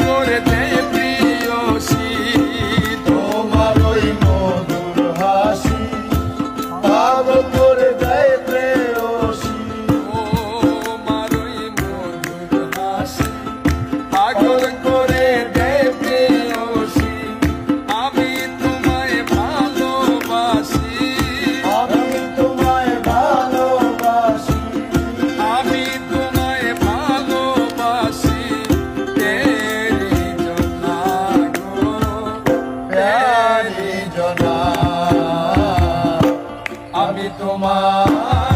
করে দেয় প্রিয়সী, তোমার ওই মধুর হাসি পাগল করে দেয় প্রেয়সী, তোমার ওই মধুর হাসি পাগল করে দেয় প্রেয়সী। আমি তোমায় ভালোবাসি, আমি তোমায় ভালোবাসি, আমি তোমায় ভালোবাসি, তেরি জনা গো প্যারি জনা। আমি তোমার